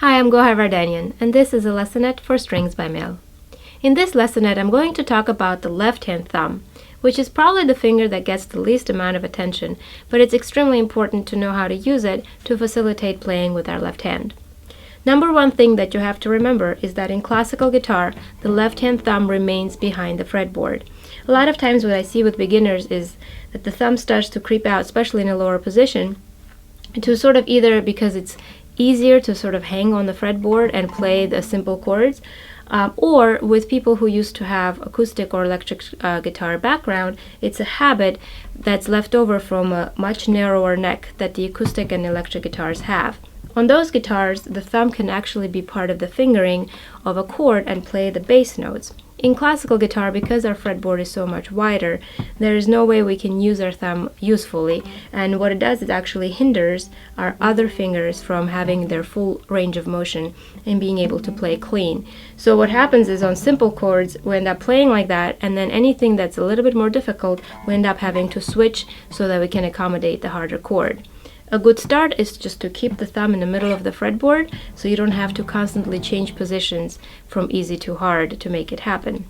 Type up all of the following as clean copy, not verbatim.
Hi, I'm Gohar Vardanyan, and this is a Lessonette for strings by Mel. In this Lessonette, I'm going to talk about the left-hand thumb, which is probably the finger that gets the least amount of attention, but it's extremely important to know how to use it to facilitate playing with our left hand. Number one thing that you have to remember is that in classical guitar, the left-hand thumb remains behind the fretboard. A lot of times what I see with beginners is that the thumb starts to creep out, especially in a lower position, to sort of either because it's easier to sort of hang on the fretboard and play the simple chords, or with people who used to have acoustic or electric guitar background, it's a habit that's left over from a much narrower neck that the acoustic and electric guitars have. On those guitars, the thumb can actually be part of the fingering of a chord and play the bass notes. In classical guitar, because our fretboard is so much wider, there is no way we can use our thumb usefully, and what it does is actually hinders our other fingers from having their full range of motion and being able to play clean. So what happens is on simple chords, we end up playing like that, and then anything that's a little bit more difficult, we end up having to switch so that we can accommodate the harder chord. A good start is just to keep the thumb in the middle of the fretboard so you don't have to constantly change positions from easy to hard to make it happen.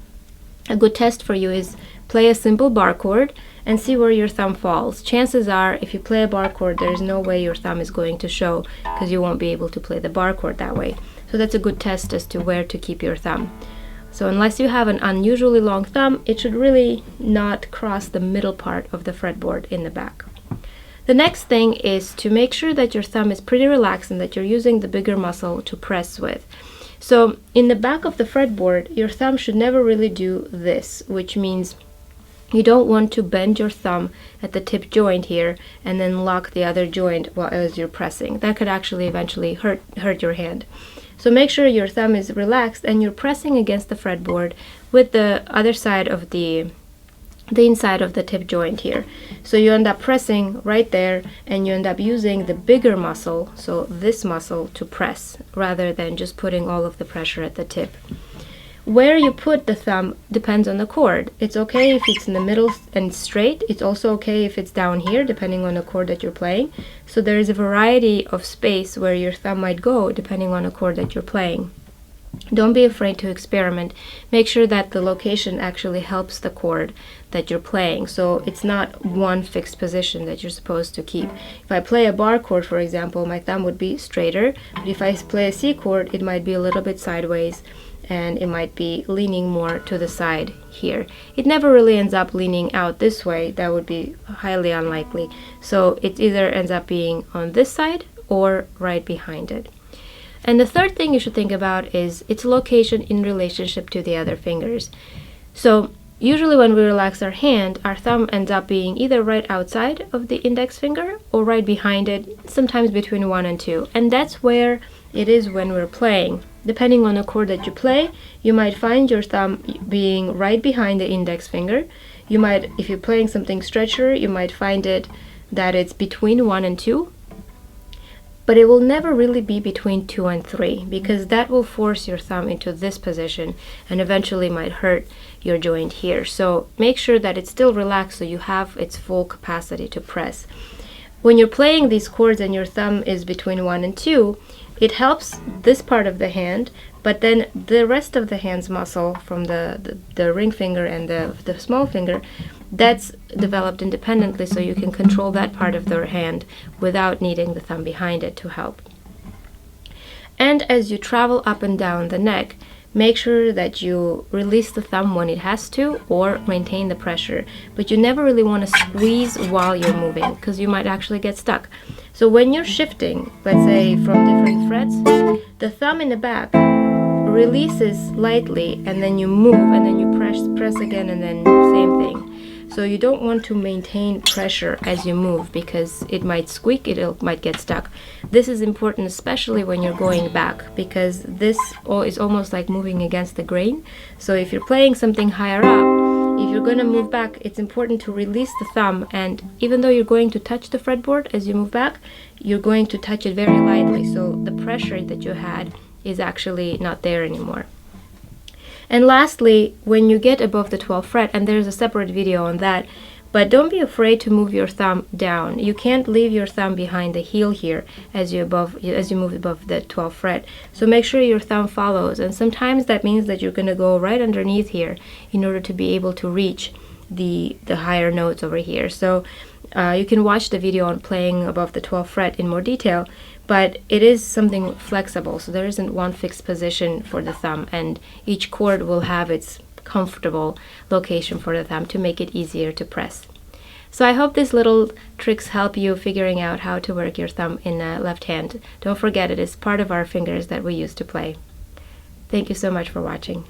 A good test for you is play a simple bar chord and see where your thumb falls. Chances are if you play a bar chord, there's no way your thumb is going to show because you won't be able to play the bar chord that way. So that's a good test as to where to keep your thumb. So unless you have an unusually long thumb, it should really not cross the middle part of the fretboard in the back. The next thing is to make sure that your thumb is pretty relaxed and that you're using the bigger muscle to press with. So in the back of the fretboard, your thumb should never really do this, which means you don't want to bend your thumb at the tip joint here and then lock the other joint as you're pressing. That could actually eventually hurt your hand. So make sure your thumb is relaxed and you're pressing against the fretboard with the other side of the inside of the tip joint here. So you end up pressing right there and you end up using the bigger muscle, so this muscle, to press rather than just putting all of the pressure at the tip. Where you put the thumb depends on the chord. It's okay if it's in the middle and straight. It's also okay if it's down here depending on the chord that you're playing. So there is a variety of space where your thumb might go depending on the chord that you're playing. Don't be afraid to experiment. Make sure that the location actually helps the chord that you're playing. So it's not one fixed position that you're supposed to keep. If I play a bar chord, for example, my thumb would be straighter. But if I play a C chord, it might be a little bit sideways and it might be leaning more to the side here. It never really ends up leaning out this way. That would be highly unlikely. So it either ends up being on this side or right behind it. And the third thing you should think about is its location in relationship to the other fingers. So usually when we relax our hand, our thumb ends up being either right outside of the index finger or right behind it, sometimes between 1 and 2. And that's where it is when we're playing. Depending on the chord that you play, you might find your thumb being right behind the index finger. You might, if you're playing something stretchier, you might find it that it's between 1 and 2. But it will never really be between 2 and 3 because that will force your thumb into this position and eventually might hurt your joint here. So make sure that it's still relaxed so you have its full capacity to press. When you're playing these chords and your thumb is between 1 and 2, it helps this part of the hand, but then the rest of the hand's muscle from the ring finger and the small finger, that's developed independently so you can control that part of the hand without needing the thumb behind it to help. And as you travel up and down the neck, make sure that you release the thumb when it has to or maintain the pressure, but you never really want to squeeze while you're moving because you might actually get stuck. So when you're shifting, let's say from different frets, the thumb in the back releases lightly and then you move and then you press again and then same thing. So you don't want to maintain pressure as you move because it might squeak, it might get stuck. This is important especially when you're going back because this is almost like moving against the grain. So if you're playing something higher up, if you're going to move back, it's important to release the thumb, and even though you're going to touch the fretboard as you move back, you're going to touch it very lightly. So the pressure that you had is actually not there anymore. And lastly, when you get above the 12th fret, and there's a separate video on that, But don't be afraid to move your thumb down. You can't leave your thumb behind the heel here as you move above the 12th fret. So make sure your thumb follows, and sometimes that means that you're going to go right underneath here in order to be able to reach the higher notes over here. So you can watch the video on playing above the 12th fret in more detail, but it is something flexible, so there isn't one fixed position for the thumb, and each chord will have its comfortable location for the thumb to make it easier to press. So I hope these little tricks help you figuring out how to work your thumb in left hand. Don't forget, it is part of our fingers that we use to play. Thank you so much for watching.